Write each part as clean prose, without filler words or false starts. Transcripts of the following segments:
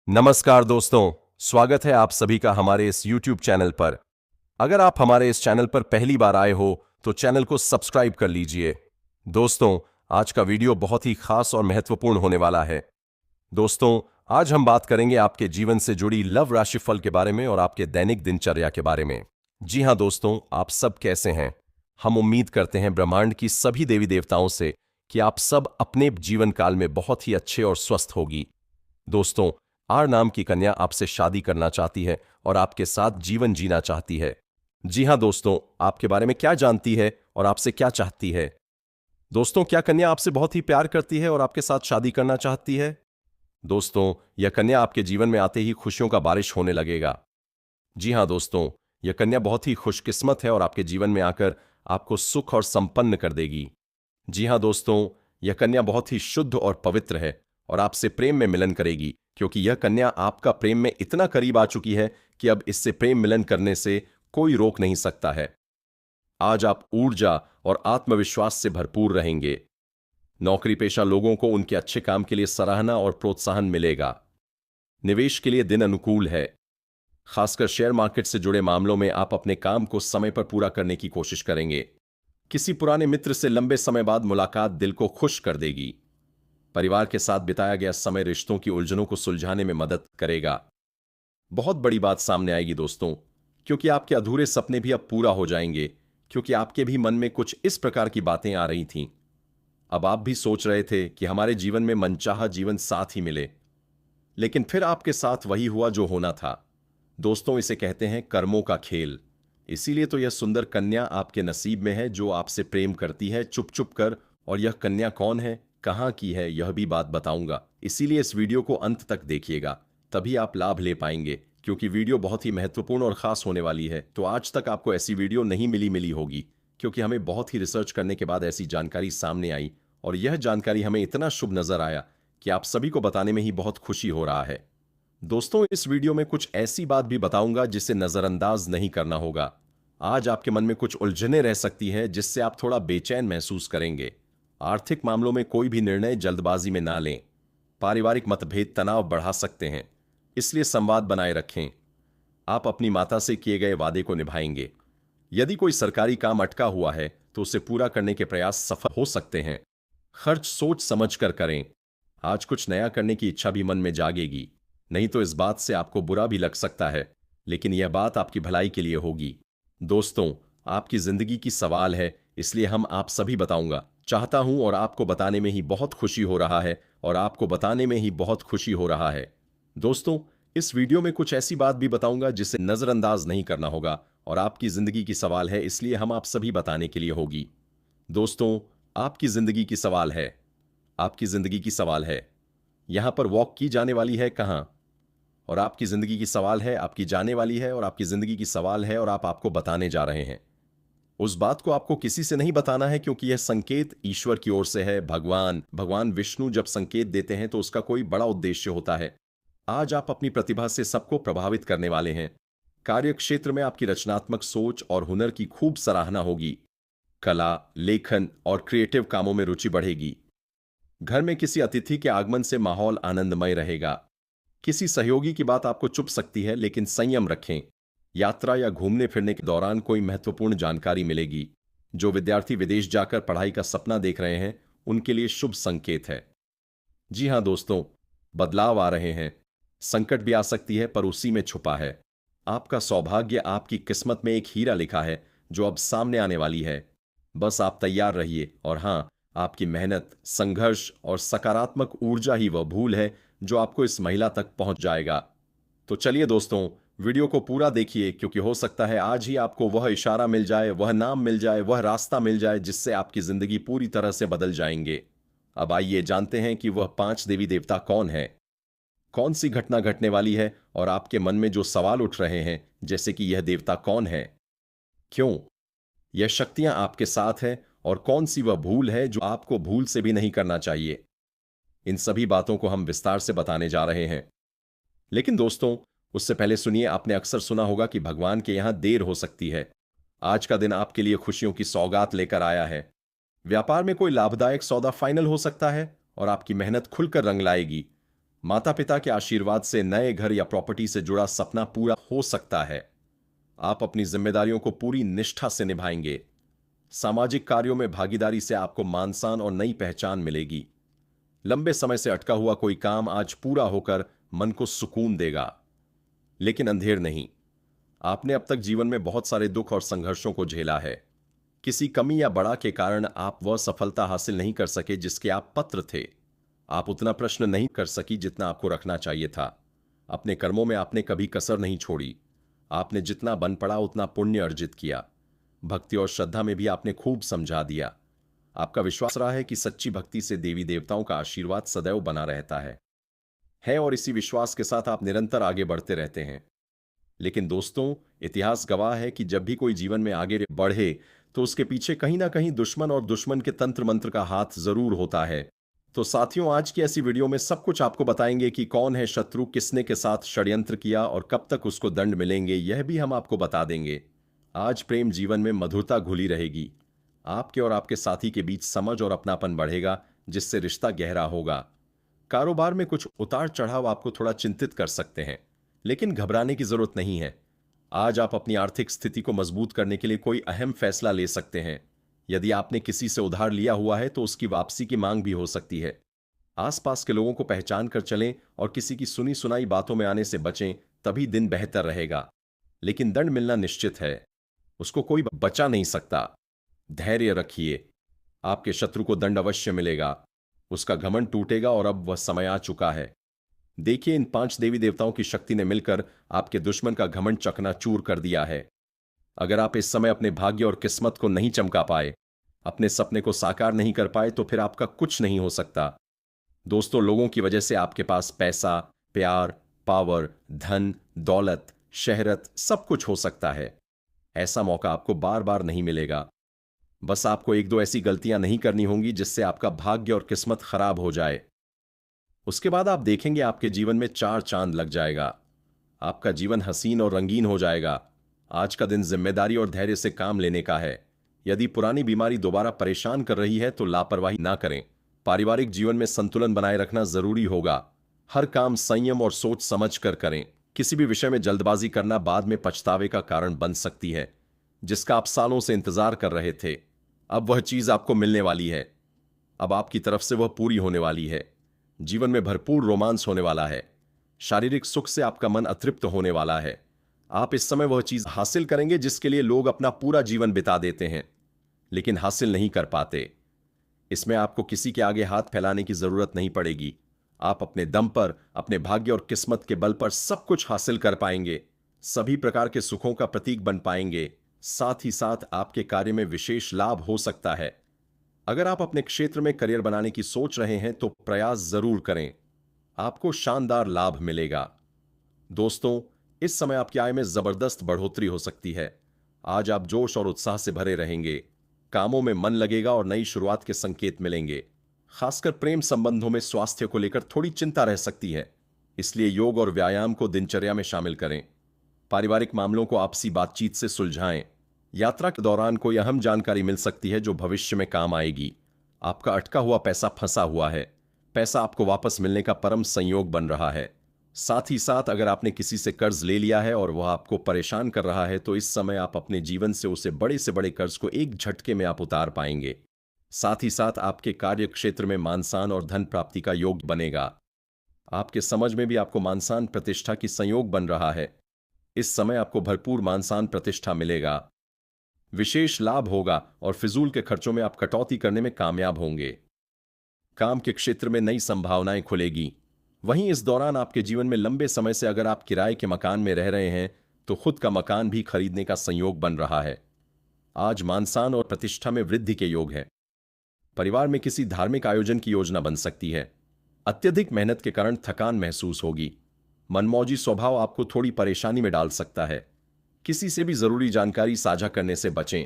नमस्कार दोस्तों, स्वागत है आप सभी का हमारे इस YouTube चैनल पर। अगर आप हमारे इस चैनल पर पहली बार आए हो तो चैनल को सब्सक्राइब कर लीजिए। दोस्तों, आज का वीडियो बहुत ही खास और महत्वपूर्ण होने वाला है। दोस्तों, आज हम बात करेंगे आपके जीवन से जुड़ी लव राशिफल के बारे में और आपके दैनिक दिनचर्या के बारे में। जी हाँ दोस्तों, आप सब कैसे हैं? हम उम्मीद करते हैं ब्रह्मांड की सभी देवी देवताओं से कि आप सब अपने जीवन काल में बहुत ही अच्छे और स्वस्थ होगी। दोस्तों, आर नाम की कन्या आपसे शादी करना चाहती है और आपके साथ जीवन जीना चाहती है। जी हाँ दोस्तों, आपके बारे में क्या जानती है और आपसे क्या चाहती है? दोस्तों, क्या कन्या आपसे बहुत ही प्यार करती है और आपके साथ शादी करना चाहती है? दोस्तों, यह कन्या आपके जीवन में आते ही खुशियों का बारिश होने लगेगा। जी हाँ दोस्तों, यह कन्या बहुत ही खुशकिस्मत है और आपके जीवन में आकर आपको सुख और संपन्न कर देगी। जी हाँ दोस्तों, यह कन्या बहुत ही शुद्ध और पवित्र है और आपसे प्रेम में मिलन करेगी, क्योंकि यह कन्या आपका प्रेम में इतना करीब आ चुकी है कि अब इससे प्रेम मिलन करने से कोई रोक नहीं सकता है। आज आप ऊर्जा और आत्मविश्वास से भरपूर रहेंगे। नौकरी पेशा लोगों को उनके अच्छे काम के लिए सराहना और प्रोत्साहन मिलेगा। निवेश के लिए दिन अनुकूल है। खासकर शेयर मार्केट से जुड़े मामलों में आप अपने काम को समय पर पूरा करने की कोशिश करेंगे। किसी पुराने मित्र से लंबे समय बाद मुलाकात दिल को खुश कर देगी। परिवार के साथ बिताया गया समय रिश्तों की उलझनों को सुलझाने में मदद करेगा। बहुत बड़ी बात सामने आएगी दोस्तों, क्योंकि आपके अधूरे सपने भी अब पूरा हो जाएंगे, क्योंकि आपके भी मन में कुछ इस प्रकार की बातें आ रही थीं। अब आप भी सोच रहे थे कि हमारे जीवन में मनचाहा जीवन साथ ही मिले, लेकिन फिर आपके साथ वही हुआ जो होना था। दोस्तों, इसे कहते हैं कर्मों का खेल। इसीलिए तो यह सुंदर कन्या आपके नसीब में है, जो आपसे प्रेम करती है चुप चुप कर। और यह कन्या कौन है, कहाँ की है, यह भी बात बताऊंगा। इसीलिए इस वीडियो को अंत तक देखिएगा, तभी आप लाभ ले पाएंगे, क्योंकि वीडियो बहुत ही महत्वपूर्ण और खास होने वाली है। तो आज तक आपको ऐसी वीडियो नहीं मिली होगी, क्योंकि हमें बहुत ही रिसर्च करने के बाद ऐसी जानकारी सामने आई और यह जानकारी हमें इतना शुभ नजर आया कि आप सभी को बताने में ही बहुत खुशी हो रहा है। दोस्तों, इस वीडियो में कुछ ऐसी बात भी बताऊंगा जिसे नजरअंदाज नहीं करना होगा। आज आपके मन में कुछ उलझने रह सकती हैं, जिससे आप थोड़ा बेचैन महसूस करेंगे। आर्थिक मामलों में कोई भी निर्णय जल्दबाजी में ना लें। पारिवारिक मतभेद तनाव बढ़ा सकते हैं, इसलिए संवाद बनाए रखें। आप अपनी माता से किए गए वादे को निभाएंगे। यदि कोई सरकारी काम अटका हुआ है तो उसे पूरा करने के प्रयास सफल हो सकते हैं। खर्च सोच समझ कर करें। आज कुछ नया करने की इच्छा भी मन में जागेगी, नहीं तो इस बात से आपको बुरा भी लग सकता है, लेकिन यह बात आपकी भलाई के लिए होगी। दोस्तों, आपकी जिंदगी की सवाल है, इसलिए हम आप सभी बताऊंगा चाहता हूं और आपको बताने में ही बहुत खुशी हो रहा है और आपको बताने में ही बहुत खुशी हो रहा है। दोस्तों, इस वीडियो में कुछ ऐसी बात भी बताऊंगा जिसे नजरअंदाज नहीं करना होगा और आपकी जिंदगी की सवाल है, इसलिए हम आप सभी बताने के लिए होगी। दोस्तों, आपकी जिंदगी की सवाल है। आपकी जिंदगी की सवाल है, यहां पर वॉक की जाने वाली है कहां? और आपकी जिंदगी की सवाल है, आपकी जाने वाली है और आपकी जिंदगी की सवाल है और आप आपको बताने जा रहे हैं। उस बात को आपको किसी से नहीं बताना है, क्योंकि यह संकेत ईश्वर की ओर से है। भगवान विष्णु जब संकेत देते हैं तो उसका कोई बड़ा उद्देश्य होता है। आज आप अपनी प्रतिभा से सबको प्रभावित करने वाले हैं। कार्य क्षेत्र में आपकी रचनात्मक सोच और हुनर की खूब सराहना होगी। कला, लेखन और क्रिएटिव कामों में रुचि बढ़ेगी। घर में किसी अतिथि के आगमन से माहौल आनंदमय रहेगा। किसी सहयोगी की बात आपको चुभ सकती है, लेकिन संयम रखें। यात्रा या घूमने फिरने के दौरान कोई महत्वपूर्ण जानकारी मिलेगी। जो विद्यार्थी विदेश जाकर पढ़ाई का सपना देख रहे हैं, उनके लिए शुभ संकेत है। जी हां दोस्तों, बदलाव आ रहे हैं। संकट भी आ सकती है, पर उसी में छुपा है आपका सौभाग्य। आपकी किस्मत में एक हीरा लिखा है जो अब सामने आने वाली है। बस आप तैयार रहिए। और हां, आपकी मेहनत, संघर्ष और सकारात्मक ऊर्जा ही वह भूल है जो आपको इस महिला तक पहुंच जाएगा। तो चलिए दोस्तों, वीडियो को पूरा देखिए, क्योंकि हो सकता है आज ही आपको वह इशारा मिल जाए, वह नाम मिल जाए, वह रास्ता मिल जाए जिससे आपकी जिंदगी पूरी तरह से बदल जाएंगे। अब आइए जानते हैं कि वह 5 देवी देवता कौन है, कौन सी घटना घटने वाली है और आपके मन में जो सवाल उठ रहे हैं, जैसे कि यह देवता कौन है, क्यों यह शक्तियां आपके साथ है और कौन सी वह भूल है जो आपको भूल से भी नहीं करना चाहिए। इन सभी बातों को हम विस्तार से बताने जा रहे हैं। लेकिन दोस्तों, उससे पहले सुनिए, आपने अक्सर सुना होगा कि भगवान के यहां देर हो सकती है। आज का दिन आपके लिए खुशियों की सौगात लेकर आया है। व्यापार में कोई लाभदायक सौदा फाइनल हो सकता है और आपकी मेहनत खुलकर रंग लाएगी। माता पिता के आशीर्वाद से नए घर या प्रॉपर्टी से जुड़ा सपना पूरा हो सकता है। आप अपनी जिम्मेदारियों को पूरी निष्ठा से निभाएंगे। सामाजिक कार्यों में भागीदारी से आपको मान सम्मान और नई पहचान मिलेगी। लंबे समय से अटका हुआ कोई काम आज पूरा होकर मन को सुकून देगा। लेकिन अंधेर नहीं। आपने अब तक जीवन में बहुत सारे दुख और संघर्षों को झेला है। किसी कमी या बड़ा के कारण आप वह सफलता हासिल नहीं कर सके जिसके आप पात्र थे। आप उतना प्रश्न नहीं कर सकी जितना आपको रखना चाहिए था। अपने कर्मों में आपने कभी कसर नहीं छोड़ी। आपने जितना बन पड़ा उतना पुण्य अर्जित किया। भक्ति और श्रद्धा में भी आपने खूब समझा दिया। आपका विश्वास रहा है कि सच्ची भक्ति से देवी देवताओं का आशीर्वाद सदैव बना रहता है और इसी विश्वास के साथ आप निरंतर आगे बढ़ते रहते हैं। लेकिन दोस्तों, इतिहास गवाह है कि जब भी कोई जीवन में आगे बढ़े तो उसके पीछे कहीं ना कहीं दुश्मन और दुश्मन के तंत्र मंत्र का हाथ जरूर होता है। तो साथियों, आज की ऐसी वीडियो में सब कुछ आपको बताएंगे कि कौन है शत्रु, किसने के साथ षड्यंत्र किया और कब तक उसको दंड मिलेंगे, यह भी हम आपको बता देंगे। आज प्रेम जीवन में मधुरता घुली रहेगी। आपके और आपके साथी के बीच समझ और अपनापन बढ़ेगा, जिससे रिश्ता गहरा होगा। कारोबार में कुछ उतार चढ़ाव आपको थोड़ा चिंतित कर सकते हैं, लेकिन घबराने की जरूरत नहीं है। आज आप अपनी आर्थिक स्थिति को मजबूत करने के लिए कोई अहम फैसला ले सकते हैं। यदि आपने किसी से उधार लिया हुआ है तो उसकी वापसी की मांग भी हो सकती है। आसपास के लोगों को पहचान कर चलें और किसी की सुनी सुनाई बातों में आने से बचें, तभी दिन बेहतर रहेगा। लेकिन दंड मिलना निश्चित है, उसको कोई बचा नहीं सकता। धैर्य रखिए, आपके शत्रु को दंड अवश्य मिलेगा। उसका घमंड टूटेगा और अब वह समय आ चुका है। देखिए, इन 5 देवी देवताओं की शक्ति ने मिलकर आपके दुश्मन का घमंड चकनाचूर कर दिया है। अगर आप इस समय अपने भाग्य और किस्मत को नहीं चमका पाए, अपने सपने को साकार नहीं कर पाए, तो फिर आपका कुछ नहीं हो सकता। दोस्तों, लोगों की वजह से आपके पास पैसा, प्यार, पावर, धन, दौलत, शहरत सब कुछ हो सकता है। ऐसा मौका आपको बार बार नहीं मिलेगा। बस आपको 1-2 ऐसी गलतियां नहीं करनी होंगी जिससे आपका भाग्य और किस्मत खराब हो जाए। उसके बाद आप देखेंगे आपके जीवन में 4 चांद लग जाएगा। आपका जीवन हसीन और रंगीन हो जाएगा। आज का दिन जिम्मेदारी और धैर्य से काम लेने का है। यदि पुरानी बीमारी दोबारा परेशान कर रही है तो लापरवाही ना करें। पारिवारिक जीवन में संतुलन बनाए रखना जरूरी होगा। हर काम संयम और सोच समझ कर करें। किसी भी विषय में जल्दबाजी करना बाद में पछतावे का कारण बन सकती है। जिसका आप सालों से इंतजार कर रहे थे, अब वह चीज आपको मिलने वाली है। अब आपकी तरफ से वह पूरी होने वाली है। जीवन में भरपूर रोमांस होने वाला है। शारीरिक सुख से आपका मन अतृप्त होने वाला है। आप इस समय वह चीज हासिल करेंगे जिसके लिए लोग अपना पूरा जीवन बिता देते हैं, लेकिन हासिल नहीं कर पाते। इसमें आपको किसी के आगे हाथ फैलाने की जरूरत नहीं पड़ेगी। आप अपने दम पर, अपने भाग्य और किस्मत के बल पर सब कुछ हासिल कर पाएंगे। सभी प्रकार के सुखों का प्रतीक बन पाएंगे। साथ ही साथ आपके कार्य में विशेष लाभ हो सकता है। अगर आप अपने क्षेत्र में करियर बनाने की सोच रहे हैं तो प्रयास जरूर करें। आपको शानदार लाभ मिलेगा। दोस्तों, इस समय आपकी आय में जबरदस्त बढ़ोतरी हो सकती है। आज आप जोश और उत्साह से भरे रहेंगे। कामों में मन लगेगा और नई शुरुआत के संकेत मिलेंगे। खासकर प्रेम संबंधों में स्वास्थ्य को लेकर थोड़ी चिंता रह सकती है, इसलिए योग और व्यायाम को दिनचर्या में शामिल करें। पारिवारिक मामलों को आपसी बातचीत से सुलझाएं। यात्रा के दौरान कोई अहम जानकारी मिल सकती है जो भविष्य में काम आएगी। आपका अटका हुआ पैसा फंसा हुआ है। पैसा आपको वापस मिलने का परम संयोग बन रहा है। साथ ही साथ अगर आपने किसी से कर्ज ले लिया है और वह आपको परेशान कर रहा है तो इस समय आप अपने जीवन से उसे बड़े से बड़े कर्ज को एक झटके में आप उतार पाएंगे। साथ ही साथ आपके कार्य क्षेत्र में मान-सम्मान और धन प्राप्ति का योग बनेगा। आपके समझ में भी आपको मान-सम्मान प्रतिष्ठा की संयोग बन रहा है। इस समय आपको भरपूर मान-सम्मान प्रतिष्ठा मिलेगा। विशेष लाभ होगा और फिजूल के खर्चों में आप कटौती करने में कामयाब होंगे। काम के क्षेत्र में नई संभावनाएं खुलेगी। वहीं इस दौरान आपके जीवन में लंबे समय से अगर आप किराए के मकान में रह रहे हैं तो खुद का मकान भी खरीदने का संयोग बन रहा है। आज मान-सम्मान और प्रतिष्ठा में वृद्धि के योग है। परिवार में किसी धार्मिक आयोजन की योजना बन सकती है। अत्यधिक मेहनत के कारण थकान महसूस होगी। मनमौजी स्वभाव आपको थोड़ी परेशानी में डाल सकता है। किसी से भी जरूरी जानकारी साझा करने से बचें।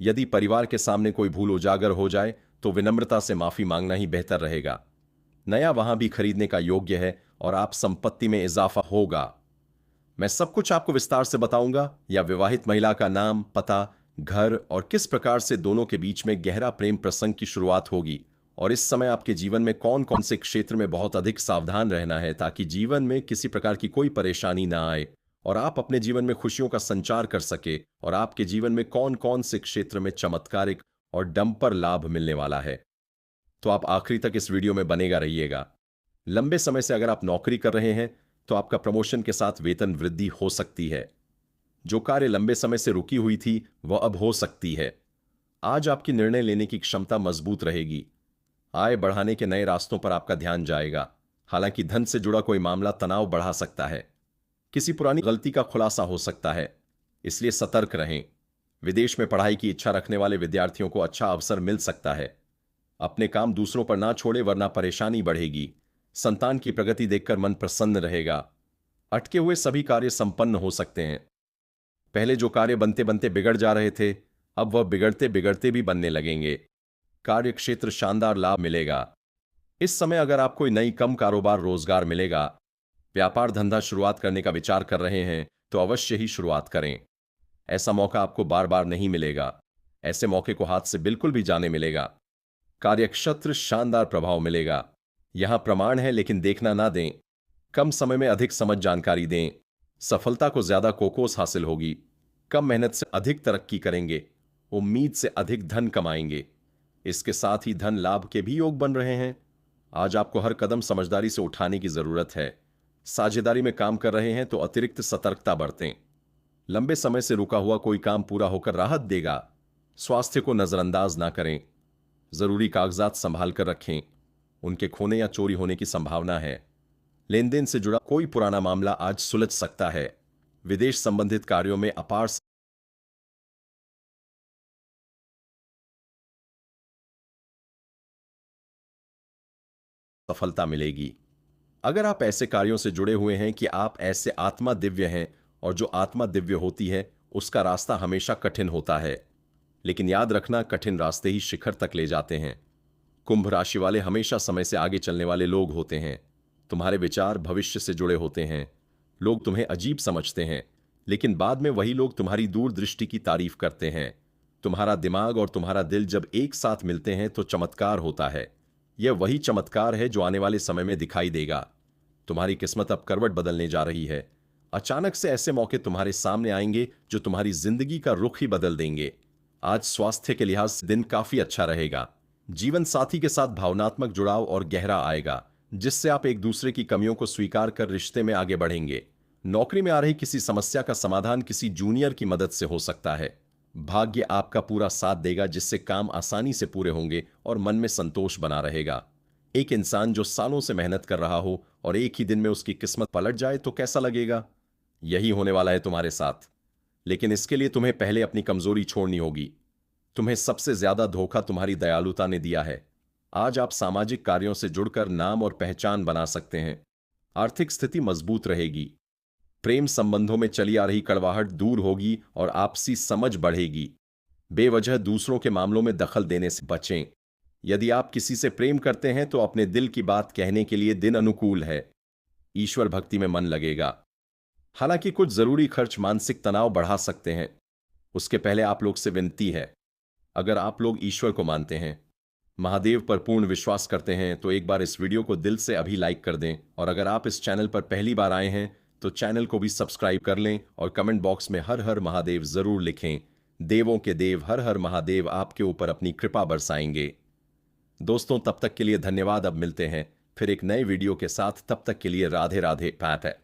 यदि परिवार के सामने कोई भूल उजागर हो जाए तो विनम्रता से माफी मांगना ही बेहतर रहेगा। नया वहां भी खरीदने का योग्य है और आप संपत्ति में इजाफा होगा। मैं सब कुछ आपको विस्तार से बताऊंगा। या विवाहित महिला का नाम, पता, घर और किस प्रकार से दोनों के बीच में गहरा प्रेम प्रसंग की शुरुआत होगी और इस समय आपके जीवन में कौन कौन से क्षेत्र में बहुत अधिक सावधान रहना है ताकि जीवन में किसी प्रकार की कोई परेशानी ना आए और आप अपने जीवन में खुशियों का संचार कर सके, और आपके जीवन में कौन कौन से क्षेत्र में चमत्कारिक और डंपर लाभ मिलने वाला है। तो आप आखिरी तक इस वीडियो में बनेगा रहिएगा। लंबे समय से अगर आप नौकरी कर रहे हैं तो आपका प्रमोशन के साथ वेतन वृद्धि हो सकती है। जो कार्य लंबे समय से रुकी हुई थी वह अब हो सकती है। आज आपकी निर्णय लेने की क्षमता मजबूत रहेगी। आय बढ़ाने के नए रास्तों पर आपका ध्यान जाएगा। हालांकि धन से जुड़ा कोई मामला तनाव बढ़ा सकता है। किसी पुरानी गलती का खुलासा हो सकता है, इसलिए सतर्क रहें। विदेश में पढ़ाई की इच्छा रखने वाले विद्यार्थियों को अच्छा अवसर मिल सकता है। अपने काम दूसरों पर ना छोड़े वरना परेशानी बढ़ेगी। संतान की प्रगति देखकर मन प्रसन्न रहेगा। अटके हुए सभी कार्य संपन्न हो सकते हैं। पहले जो कार्य बनते बनते बिगड़ जा रहे थे, अब वह बिगड़ते बिगड़ते भी बनने लगेंगे। कार्य क्षेत्र शानदार लाभ मिलेगा। इस समय अगर आप कोई नई कम कारोबार रोजगार मिलेगा, व्यापार धंधा शुरुआत करने का विचार कर रहे हैं तो अवश्य ही शुरुआत करें। ऐसा मौका आपको बार बार नहीं मिलेगा। ऐसे मौके को हाथ से बिल्कुल भी जाने मिलेगा। कार्यक्षेत्र शानदार प्रभाव मिलेगा। यहां प्रमाण है, लेकिन देखना ना दें। कम समय में अधिक समझ जानकारी दें। सफलता को ज्यादा कोकोस हासिल होगी। कम मेहनत से अधिक तरक्की करेंगे। उम्मीद से अधिक धन कमाएंगे। इसके साथ ही धन लाभ के भी योग बन रहे हैं। आज आपको हर कदम समझदारी से उठाने की जरूरत है। साझेदारी में काम कर रहे हैं तो अतिरिक्त सतर्कता बरतें। लंबे समय से रुका हुआ कोई काम पूरा होकर राहत देगा। स्वास्थ्य को नजरअंदाज ना करें। जरूरी कागजात संभाल कर रखें। उनके खोने या चोरी होने की संभावना है। लेन देन से जुड़ा कोई पुराना मामला आज सुलझ सकता है। विदेश संबंधित कार्यों में अपार सफलता मिलेगी। अगर आप ऐसे कार्यों से जुड़े हुए हैं कि आप ऐसे आत्मा दिव्य हैं, और जो आत्मा दिव्य होती है उसका रास्ता हमेशा कठिन होता है, लेकिन याद रखना कठिन रास्ते ही शिखर तक ले जाते हैं। कुंभ राशि वाले हमेशा समय से आगे चलने वाले लोग होते हैं। तुम्हारे विचार भविष्य से जुड़े होते हैं। लोग तुम्हें अजीब समझते हैं, लेकिन बाद में वही लोग तुम्हारी दूरदृष्टि की तारीफ करते हैं। तुम्हारा दिमाग और तुम्हारा दिल जब एक साथ मिलते हैं तो चमत्कार होता है। यह वही चमत्कार है जो आने वाले समय में दिखाई देगा। तुम्हारी किस्मत अब करवट बदलने जा रही है। अचानक से ऐसे मौके तुम्हारे सामने आएंगे जो तुम्हारी जिंदगी का रुख ही बदल देंगे। आज स्वास्थ्य के लिहाज से दिन काफी अच्छा रहेगा। जीवन साथी के साथ भावनात्मक जुड़ाव और गहरा आएगा, जिससे आप एक दूसरे की कमियों को स्वीकार कर रिश्ते में आगे बढ़ेंगे। नौकरी में आ रही किसी समस्या का समाधान किसी जूनियर की मदद से हो सकता है। भाग्य आपका पूरा साथ देगा, जिससे काम आसानी से पूरे होंगे और मन में संतोष बना रहेगा। एक इंसान जो सालों से मेहनत कर रहा हो और एक ही दिन में उसकी किस्मत पलट जाए तो कैसा लगेगा? यही होने वाला है तुम्हारे साथ। लेकिन इसके लिए तुम्हें पहले अपनी कमजोरी छोड़नी होगी। तुम्हें सबसे ज्यादा धोखा तुम्हारी दयालुता ने दिया है। आज आप सामाजिक कार्यों से जुड़कर नाम और पहचान बना सकते हैं। आर्थिक स्थिति मजबूत रहेगी। प्रेम संबंधों में चली आ रही कड़वाहट दूर होगी और आपसी समझ बढ़ेगी। बेवजह दूसरों के मामलों में दखल देने से बचें। यदि आप किसी से प्रेम करते हैं तो अपने दिल की बात कहने के लिए दिन अनुकूल है। ईश्वर भक्ति में मन लगेगा। हालांकि कुछ जरूरी खर्च मानसिक तनाव बढ़ा सकते हैं। उसके पहले आप लोग से विनती है, अगर आप लोग ईश्वर को मानते हैं, महादेव पर पूर्ण विश्वास करते हैं, तो एक बार इस वीडियो को दिल से अभी लाइक कर दें। और अगर आप इस चैनल पर पहली बार आए हैं तो चैनल को भी सब्सक्राइब कर लें और कमेंट बॉक्स में हर हर महादेव जरूर लिखें। देवों के देव हर हर महादेव आपके ऊपर अपनी कृपा बरसाएंगे। दोस्तों, तब तक के लिए धन्यवाद। अब मिलते हैं फिर एक नए वीडियो के साथ। तब तक के लिए राधे राधे। पैट है।